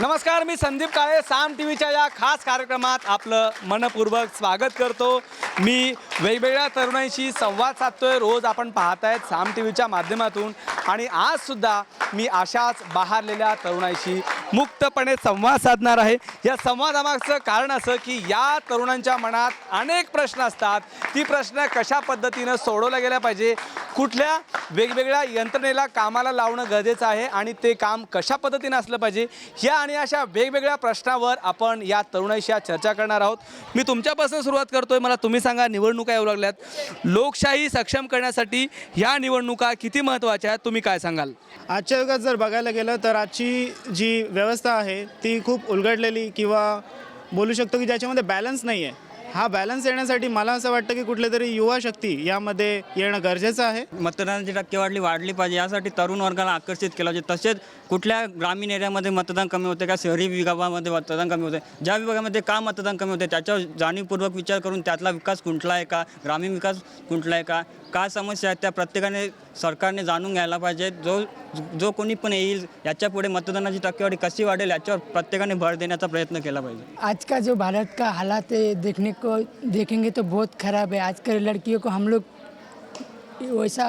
नमस्कार, मी संदीप काळे साम टीव्हीच्या या खास कार्यक्रमात आपलं मनपूर्वक स्वागत करतो। मी वेगवेगळ्या तरुणांशी संवाद साधतोय। रोज आपण पाहत आहेत साम टीव्हीच्या माध्यमातून आणि आज सुद्धा मी अशाच बहारलेल्या तरुणांशी मुक्तपणे संवाद साधणार आहे। या संवादामागचं कारण असं की या तरुणांच्या मनात अनेक प्रश्न असतात। ती प्रश्न कशा पद्धतीनं सोडवल्या गेल्या पाहिजे, कुठल्या वेगवेगळ्या यंत्रणेला कामाला लावणं गरजेचं आहे आणि ते काम कशा पद्धतीने असलं पाहिजे, या आणि अशा वेगवेगळ्या प्रश्नावर आपण या तरुणांशी चर्चा करणार आहोत। मी तुमच्यापासून सुरुवात करतोय। मला तुम्ही सांगा, निवडणुका येऊ लागल्यात, लोकशाही सक्षम करण्यासाठी ह्या निवडणुका किती महत्त्वाच्या आहेत, तुम्ही काय सांगाल? आजच्या युगात जर बघायला गेलं तर आजची जी व्यवस्था आहे ती खूप उलगडलेली किंवा बोलू शकतो की ज्याच्यामध्ये बॅलन्स नाही आहे। हा बॅलन्स येण्यासाठी मला असं वाटतं की कुठलीतरी युवा शक्ती यामध्ये येणं गरजेचं आहे। मतदानाची टक्केवारी वाढली पाहिजे, यासाठी तरुण वर्गाला आकर्षित केलं पाहिजे। तसेच कुठल्या ग्रामीण एरियामध्ये मतदान कमी होते का, शहरी विभागामध्ये मतदान कमी होते, ज्या विभागामध्ये का मतदान कमी होते त्याच्यावर जाणीवपूर्वक विचार करून त्यातला विकास कुठला आहे का, ग्रामीण विकास कुठला आहे का, काय समस्या आहेत त्या प्रत्येकाने सरकारने जाणून घ्यायला पाहिजे। जो कोणी पण येईल याच्या पुढे मतदानाची टक्केवारी कशी वाढेल याच्यावर प्रत्येकाने भर देण्याचा प्रयत्न केला पाहिजे। आज का जो भारत का हालात है देखेंगे तो बहुत ख़राब है। आज कल लड़कियों को हम लोग वैसा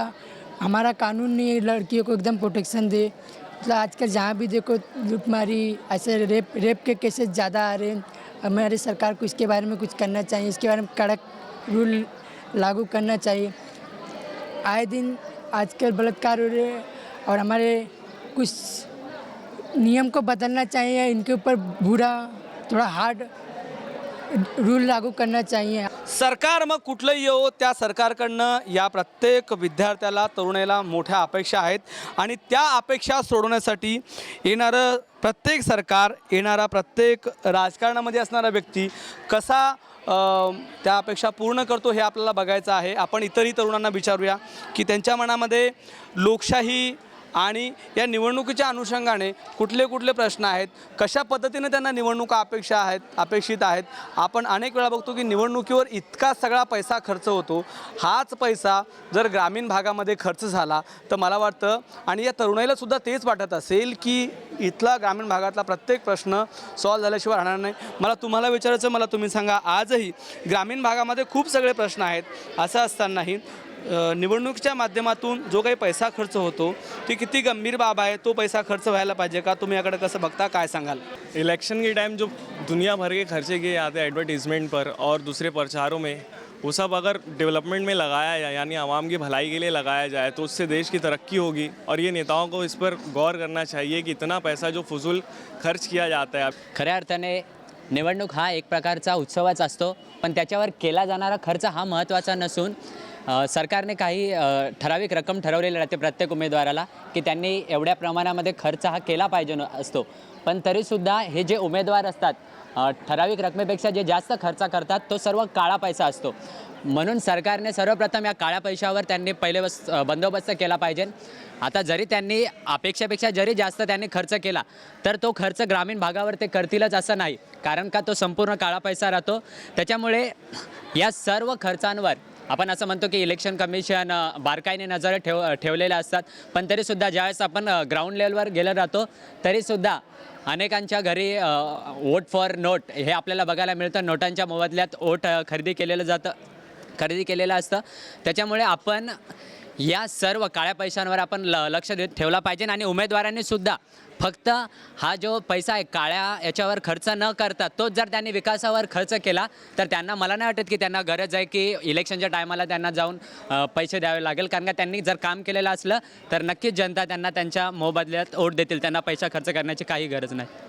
हमारा कानून नहीं है लड़कियों को एकदम प्रोटेक्शन दे। मतलब आजकल जहाँ भी देखो लूटमारी, ऐसे रेप के केसेस ज़्यादा आ रहे हैं। हमारी सरकार को इसके बारे में कुछ करना चाहिए, इसके बारे में कड़क रूल लागू करना चाहिए। आए दिन आजकल बलात्कार हो रहे हैं और हमारे कुछ नियम को बदलना चाहिए, इनके ऊपर बुरा थोड़ा हार्ड रूल लागू करना चाहिए। सरकार मग कुठलंही येवो, त्या सरकारकडनं या प्रत्येक विद्यार्थ्याला, तरुणाला मोठ्या अपेक्षा आहेत आणि त्या अपेक्षा सोडवण्यासाठी येणारं प्रत्येक सरकार, येणारा प्रत्येक राजकारणामध्ये असणारा व्यक्ती कसा त्या अपेक्षा पूर्ण करतो हे आपल्याला बघायचं आहे। आपण इतरही तरुणांना विचारूया की त्यांच्या मनामध्ये लोकशाही आणि या निवडणुकीच्या अनुषंगाने कुठले कुठले प्रश्न आहेत, कशा पद्धतीने त्यांना निवडणुका अपेक्षित आहेत। आपण अनेक वेळा बघतो की निवडणुकीवर इतका सगळा पैसा खर्च होतो। हाच पैसा जर ग्रामीण भागामध्ये खर्च झाला तर मला वाटतं आणि या तरुणाईला सुद्धा तेच वाटत असेल की इथला ग्रामीण भागातला प्रत्येक प्रश्न सॉल्व झाल्याशिवाय राहणार नाही। मला तुम्हाला विचारायचं, मला तुम्ही सांगा, आजही ग्रामीण भागामध्ये खूप सगळे प्रश्न आहेत, असं असतानाही निवडणुकीच्या माध्यमातून जो काही पैसा खर्च होतो ती किती गंभीर बाब आहे, तो पैसा खर्च व्हायला पाहिजे का? तुम्ही याकडे कसं बघता, काय सांगाल? इलेक्शन के टाइम जो दुनिया भर के खर्चे किए जाते हैं एडवर्टीजमेंट पर और दूसरे प्रचारों में, वो सब अगर डेवलपमेंट में लगाया जाए यानी आवाम की भलाई के लिए लगाया जाए तो उससे देश की तरक्की होगी। और ये नेताओं को इस पर गौर करना चाहिए कि इतना पैसा जो फजूल खर्च किया जाता है। खऱ्या अर्थाने निवडणूक हा एक प्रकारचा उत्सवच असतो, पण त्याच्यावर केला जाणारा खर्च हा महत्त्वाचा नसून सरकारने काही ठराविक रक्कम ठरवलेली राहते प्रत्येक उमेदवाराला की त्यांनी एवढ्या प्रमाणामध्ये खर्च हा केला पाहिजे असतो। पण तरीसुद्धा हे जे उमेदवार असतात ठराविक रकमेपेक्षा जे जास्त खर्च करतात तो सर्व काळा पैसा असतो। म्हणून सरकारने सर्वप्रथम या काळ्या पैशावर त्यांनी पहिले बंदोबस्त केला पाहिजे। आता जरी त्यांनी अपेक्षेपेक्षा जरी जास्त त्यांनी खर्च केला तर तो खर्च ग्रामीण भागावर ते करतीलच असं नाही, कारण का तो संपूर्ण काळा पैसा राहतो। त्याच्यामुळे या सर्व खर्चांवर आपण असं म्हणतो की इलेक्शन कमिशन बारकाईने नजर ठेवलेले असतात, पण तरीसुद्धा ज्यावेळेस आपण ग्राउंड लेवलवर गेलं राहतो तरीसुद्धा अनेकांच्या घरी वोट फॉर नोट हे आपल्याला बघायला मिळतं। नोटांच्या मोबदल्यात वोट खरेदी केलेलं असतं। त्याच्यामुळे आपण या सर्व काळ्या पैशांवर आपण लक्ष ठेवला पाहिजे आणि उमेदवारांनी सुद्धा फक्त हा जो पैसा आहे काळ्या याच्यावर खर्च न करता तोच जर त्यांनी विकासावर खर्च केला तर त्यांना, मला नाही वाटत की त्यांना गरज आहे की इलेक्शनच्या टायमाला त्यांना जाऊन पैसे द्यावे लागेल, कारण का त्यांनी जर काम केलेलं असलं तर नक्कीच जनता त्यांना त्यांच्या मोबदल्यात वोट देतील। त्यांना पैसा खर्च करण्याची काही गरज नाही।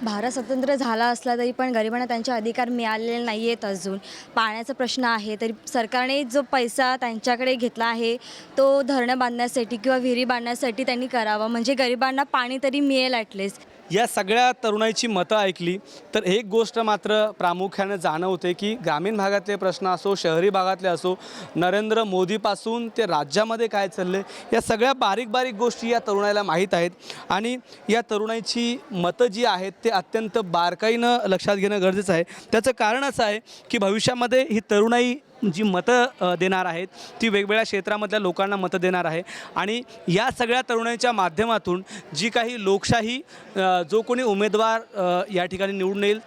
भारत स्वतंत्र झाला असला तरी पण गरिबांना त्यांचे अधिकार मिळालेले नाही आहेत अजून। पाण्याचा प्रश्न आहे तरी सरकारने जो पैसा त्यांच्याकडे घेतला आहे तो धरणं बांधण्यासाठी किंवा विहिरी बांधण्यासाठी त्यांनी करावं, म्हणजे गरिबांना पाणी तरी मिळेल ॲटलिस्ट। या सगळ्या तरुणाईची मतं ऐकली तर एक गोष्ट मात्र प्रामुख्याने जाणवते की ग्रामीण भागातले प्रश्न असो, शहरी भागातले असो, नरेंद्र मोदीपासून ते राज्यामध्ये काय चालले, या सगळ्या बारीक बारीक गोष्टी या तरुणाईला माहीत आहेत आणि या तरुणाईची मतं जी आहेत ते अत्यंत बारकाईनं लक्षात घेणं गरजेचं आहे। त्याचं कारण असं आहे की भविष्यामध्ये ही तरुणाई जी मतं देणार आहेत ती वेगवेगळ्या क्षेत्रामधल्या लोकांना मतं देणार आहे आणि या सगळ्या तरुणांच्या माध्यमातून जी काही लोकशाही जो कोणी उमेदवार या ठिकाणी निवडून येईल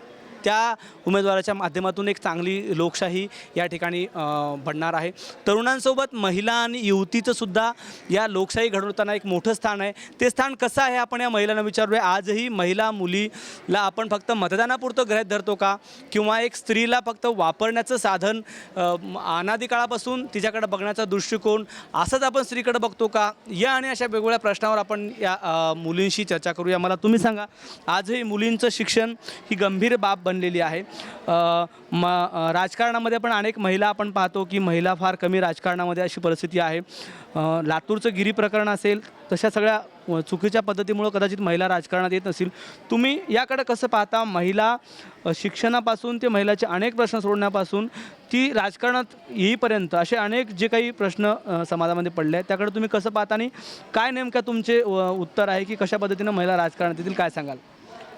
त्या उमेदवाराच्या माध्यमातून एक चांगली लोकशाही या ठिकाणी बनणार आहे. तरुणांसोबत महिला आणि युवतीचंसुद्धा या लोकशाही घडवताना एक मोठं स्थान आहे. ते स्थान कसं आहे आपण या महिलांना विचारूया. आजही महिला मुलीला आपण फक्त मतदानापुरतं गृहीत धरतो का, किंवा एक स्त्रीला फक्त वापरण्याचं साधन अनादी काळापासून तिच्याकडे बघण्याचा दृष्टिकोन असंच आपण स्त्रीकडे बघतो का, या आणि अशा वेगवेगळ्या प्रश्नावर आपण या मुलींशी चर्चा करूया. मला तुम्ही सांगा, आजही मुलींचं शिक्षण ही गंभीर बाब बनलेली आहे. राजकारणामध्ये पण अनेक महिला आपण पाहतो की महिला फार कमी राजकारणामध्ये अशी परिस्थिती आहे. लातूरचं गिरी प्रकरण असेल, तशा सगळ्या चुकीच्या पद्धतीमुळं कदाचित महिला राजकारणात येत नसेल. तुम्ही याकडे कसं पाहता? महिला शिक्षणापासून ते महिलाचे अनेक प्रश्न सोडण्यापासून ती राजकारणात येईपर्यंत असे अनेक जे काही प्रश्न समाजामध्ये पडले आहेत त्याकडे तुम्ही कसं पाहता आणि काय नेमकं तुमचे उत्तर आहे की कशा पद्धतीनं महिला राजकारणात येतील, काय सांगाल?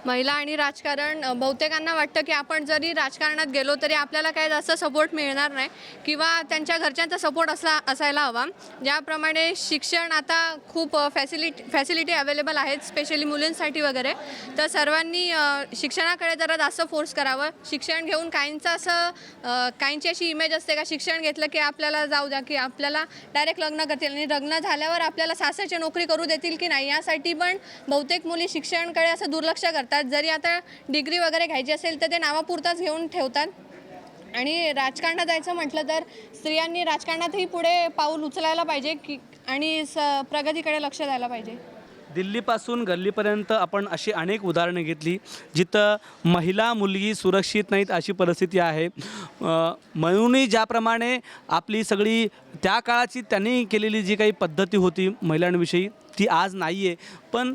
महिला आणि राजकारण बहुतेकांना वाटतं की आपण जरी राजकारणात गेलो तरी आपल्याला काय जास्त सपोर्ट मिळणार नाही किंवा त्यांच्या घरच्यांचा सपोर्ट असायला हवा. ज्याप्रमाणे शिक्षण आता खूप फॅसिलिटी अवेलेबल आहेत स्पेशली मुलींसाठी वगैरे, तर सर्वांनी शिक्षणाकडे जरा जास्त फोर्स करावं. शिक्षण घेऊन काहींची अशी इमेज असते का शिक्षण घेतलं की आपल्याला जाऊ द्या, की आपल्याला डायरेक्ट लग्न करतील आणि लग्न झाल्यावर आपल्याला सासरची नोकरी करू देतील की नाही, यासाठी पण बहुतेक मुली शिक्षणाकडे असं दुर्लक्ष करतात. जरी आता डिग्री वगैरे घ्यायची असेल तर ते नावापुरताच घेऊन ठेवतात. आणि राजकारणात जायचं म्हटलं तर स्त्रियांनी राजकारणातही पुढे पाऊल उचलायला पाहिजे की आणि प्रगतीकडे लक्ष द्यायला पाहिजे. दिल्लीपासून गल्लीपर्यंत आपण अशी अनेक उदाहरणे घेतली जिथं महिला मुलगी सुरक्षित नाहीत अशी परिस्थिती आहे. म्हणूनही ज्याप्रमाणे आपली सगळी त्या काळाची त्यांनी केलेली जी काही पद्धती होती महिलांविषयी ती आज नाही आहे, पण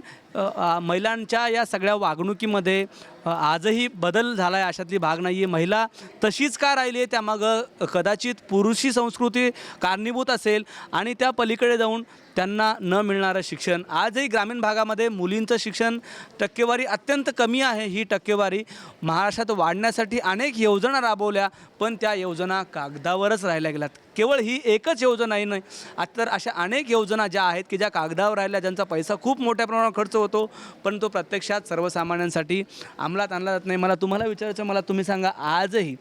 महिलांच्या या सगळ्या वागणुकीमध्ये आजही बदल झाला आहे अशातली भाग नाही आहे. महिला तशीच का राहिली आहे त्यामागं कदाचित पुरुषी संस्कृती कारणीभूत असेल आणि त्या पलीकडे जाऊन त्यांना न मिळणारं शिक्षण. आजही ग्रामीण भागामध्ये मुलींचं शिक्षण टक्केवारी अत्यंत कमी आहे. ही टक्केवारी महाराष्ट्रात वाढण्यासाठी अनेक योजना राबवल्या, पण त्या योजना कागदावरच राहिल्या गेल्यात. केवळ ही एकच योजना नाही, तर अशा अनेक योजना ज्या आहेत की ज्या कागदावर राहिल्या, ज्यांचा पैसा खूप मोठ्या प्रमाणात खर्च होतो पण तो प्रत्यक्षात सर्वसामान्यांसाठी अंमलात आणला जात नाही. मला तुम्हाला विचारायचं, मला तुम्ही सांगा, आजही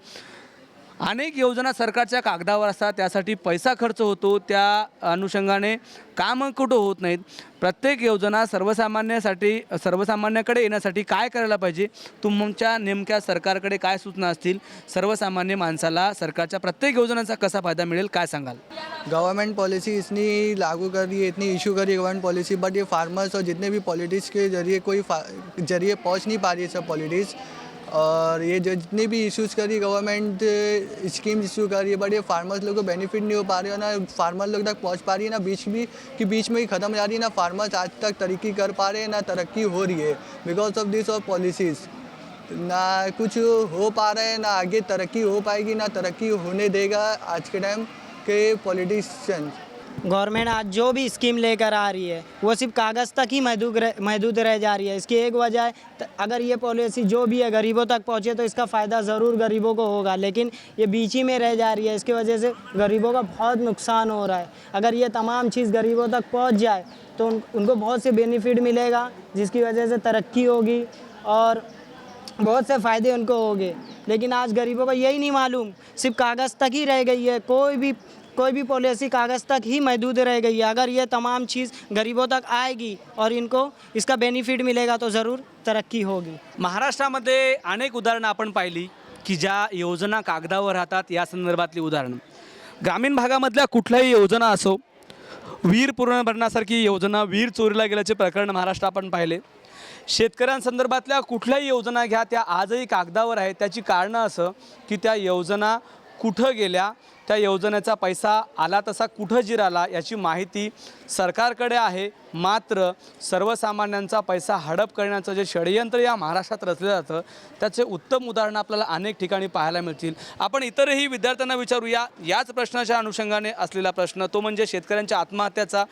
अनेक योजना सरकारच्या कागदावर असतात, त्यासाठी पैसा खर्च होतो, त्या अनुषंगाने कामं कुठं होत नाहीत. प्रत्येक योजना सर्वसामान्याकडे येण्यासाठी काय करायला पाहिजे? तुमच्या नेमक्या सरकारकडे काय सूचना असतील? सर्वसामान्य माणसाला सरकारच्या प्रत्येक योजनांचा कसा फायदा मिळेल, काय सांगाल? गवर्नमेंट पॉलिसी इतनी लागू कर रही है, इतनी इशू कर रही है गवर्नमेंट पॉलिसी, बट ये फार्मर्स और जितने भी पॉलिटिक्स के जरिए जरिए पहुंच नहीं पा रही है सब पॉलिटिक्स. और ये जो जितने भी इश्यूज़ कर रही है गवर्नमेंट स्कीम इशू कर रही है, बट ये फार्मर्स लोग को बेनिफिट नहीं हो पा रही है, ना फार्मर लोग तक पहुंच पा रही है, ना बीच में ही ख़त्म हो जा रही है. ना फार्मर्स आज तक तरक्की कर पा रहे हैं, ना तरक्की हो रही है बिकॉज ऑफ दिस और पॉलिसीज़. ना कुछ हो पा रहा है, ना आगे तरक्की हो पाएगी, ना तरक्की होने देगा आज के टाइम के पॉलिटिशियन. गवर्नमेंट आज जो भी स्कीम लेकर आ रही है वो सिर्फ कागज़ तक ही महदूद रह जा रही है. इसकी एक वजह है अगर ये पॉलिसी जो भी है गरीबों तक पहुँचे तो इसका फ़ायदा ज़रूर गरीबों को होगा, लेकिन ये बीच ही में रह जा रही है. इसकी वजह से गरीबों का बहुत नुकसान हो रहा है. अगर ये तमाम चीज़ गरीबों तक पहुँच जाए तो उनको बहुत से बेनिफिट मिलेगा, जिसकी वजह से तरक्की होगी और बहुत से फ़ायदे उनको होंगे. लेकिन आज गरीबों को यही नहीं मालूम, सिर्फ कागज़ तक ही रह गई है. कोई भी पॉलिसी कागज़ तक ही महदूद रह गई है. अगर ये तमाम चीज़ गरीबों तक आएगी और इनको इसका बेनिफिट मिलेगा तो ज़रूर तरक्की होगी. महाराष्ट्रामध्ये अनेक उदाहरणं आपण पाहिली की ज्या योजना कागदावर राहतात, या संदर्भातली उदाहरणं. ग्रामीण भागामधल्या कुठल्याही योजना असो, वीर पूर्ण भरण्यासारखी योजना, वीर चोरीला गेल्याचे प्रकरण महाराष्ट्र आपण पाहिले. शेतकऱ्यांसंदर्भातल्या कुठल्याही योजना घ्या, त्या आजही कागदावर आहेत. त्याची कारणं असं की त्या योजना कुठं गेल्या, त्या योजनेचा पैसा आला तसा कुठं जिराला याची माहिती सरकारकडे आहे. मात्र सर्वसामान्यांचा पैसा हडप करण्याचं जे षडयंत्र या महाराष्ट्रात रचलं जातं त्याचे उत्तम उदाहरणं आपल्याला अनेक ठिकाणी पाहायला मिळतील. आपण इतरही विद्यार्थ्यांना विचारूया याच प्रश्नाच्या अनुषंगाने असलेला प्रश्न, तो म्हणजे शेतकऱ्यांच्या आत्महत्याचा.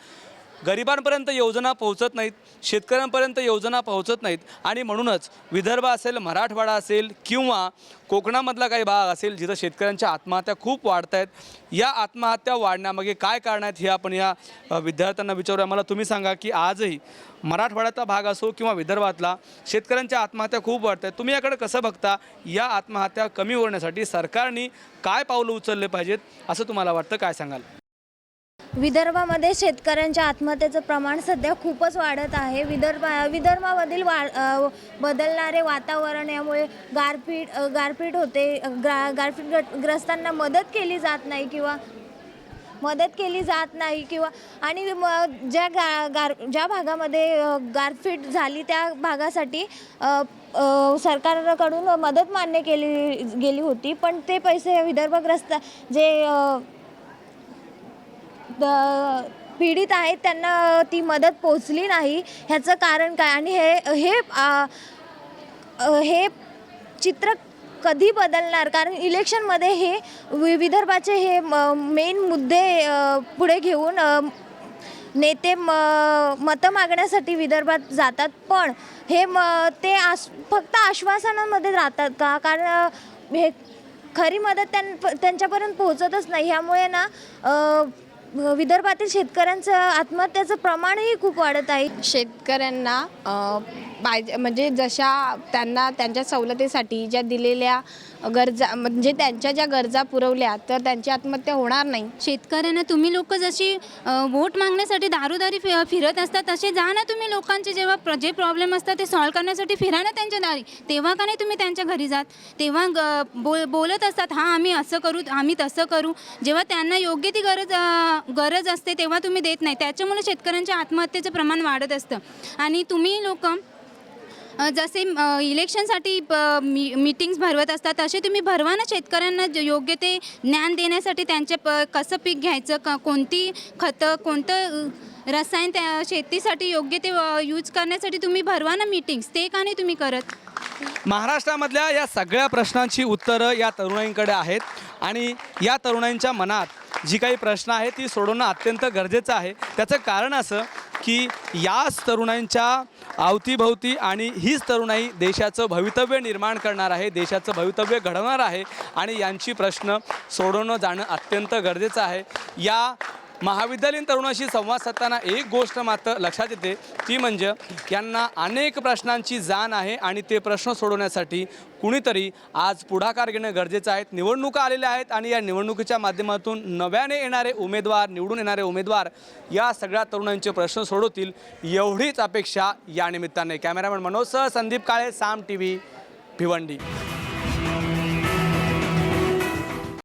गरिबांपर्यंत योजना पोहोचत नाहीत, शेतकऱ्यांपर्यंत योजना पोहोचत नाहीत आणि म्हणूनच विदर्भ असेल, मराठवाडा असेल किंवा कोकणामधला काही भाग असेल जिथं शेतकऱ्यांच्या आत्महत्या खूप वाढत आहेत, या आत्महत्या वाढण्यामागे काय कारण आहेत हे आपण या विद्यार्थ्यांना विचारूया. मला तुम्ही सांगा की आजही मराठवाड्याचा भाग असो किंवा विदर्भातला शेतकऱ्यांच्या आत्महत्या खूप वाढत आहेत. तुम्ही याकडे कसं बघता? या आत्महत्या कमी होण्यासाठी सरकारने काय पावलं उचलले पाहिजेत असं तुम्हाला वाटतं? काय सांगाल? विदर्भामध्ये शेतकऱ्यांच्या आत्महत्येचं प्रमाण सध्या खूपच वाढत आहे. विदर्भामधील बदलणारे वातावरण यामुळे गारपीट होते. गारपीटग्रस्तांना मदत केली जात नाही किंवा आणि ज्या भागामध्ये गारपीट झाली त्या भागासाठी सरकारकडून मदत मान्य केली गेली होती, पण ते पैसे विदर्भग्रस्त जे पीडित आहेत त्यांना ती मदत पोचली नाही. ह्याचं कारण काय आणि हे चित्र कधी बदलणार? कारण इलेक्शनमध्ये हे विदर्भाचे हे मेन मुद्दे पुढे घेऊन नेते मतं मागण्यासाठी विदर्भात जातात, पण हे फक्त आश्वासनांमध्ये राहतात का? कारण हे खरी मदत त्यांच्यापर्यंत पोहोचतच नाही. ह्यामुळे ना विदर्भातील शेतकऱ्यांचं आत्महत्याचं प्रमाणही खूप वाढत आहे. शेतकऱ्यांना पाहिजे म्हणजे जशा त्यांना त्यांच्या सवलतीसाठी ज्या दिलेल्या गरजा म्हणजे त्यांच्या ज्या गरजा पुरवल्या तर त्यांची आत्महत्या होणार नाही. शेतकऱ्यांना तुम्ही लोक जशी वोट मागण्यासाठी दारोदारी फिरत असतात तसे जा ना तुम्ही लोकांचे जेव्हा जे प्रॉब्लेम असतात ते सॉल्व्ह करण्यासाठी फिरा ना त्यांच्या दारी. तेव्हा का नाही तुम्ही त्यांच्या घरी जात? तेव्हा बोलत असतात हां आम्ही असं करू आम्ही तसं करू. जेव्हा त्यांना योग्य ती गरज असते तेव्हा तुम्ही देत नाही. त्याच्यामुळे शेतकऱ्यांच्या आत्महत्येचं प्रमाण वाढत असतं. आणि तुम्ही लोक जसे इलेक्शनसाठी मीटिंग्स भरवत असतात तसे तुम्ही भरवा ना. शेतकऱ्यांना योग्य ते ज्ञान देण्यासाठी त्यांचे कसं पीक घ्यायचं, कोणती खतं कोणतं रसायन त्या शेतीसाठी योग्य ते यूज करण्यासाठी तुम्ही भरवा ना मीटिंग्स. ते का नाही तुम्ही करत? महाराष्ट्रामधल्या या सगळ्या प्रश्नांची उत्तरं या तरुणाईंकडे आहेत आणि या तरुणाईंच्या मनात जी काही प्रश्न आहेत ती सोडवणं अत्यंत गरजेचं आहे. त्याचं कारण असं की याच तरुणाईंच्या अवतीभवती आणि हीच तरुणाई देशाचं भवितव्य निर्माण करणार आहे, देशाचं भवितव्य घडवणार आहे आणि यांची प्रश्न सोडवणं जाणं अत्यंत गरजेचं आहे. या महाविद्यालयीन तरुणाशी संवाद साधताना एक गोष्ट मात्र लक्षात येते, ती म्हणजे यांना अनेक प्रश्नांची जाण आहे आणि ते प्रश्न सोडवण्यासाठी कुणीतरी आज पुढाकार घेणं गरजेचं आहे. निवडणुका आलेल्या आहेत आणि या निवडणुकीच्या माध्यमातून नव्याने येणारे उमेदवार, निवडून येणारे उमेदवार या सगळ्या तरुणांचे प्रश्न सोडवतील एवढीच अपेक्षा या निमित्ताने. कॅमेरामॅन मनोजसह संदीप काळे, साम TV, भिवंडी.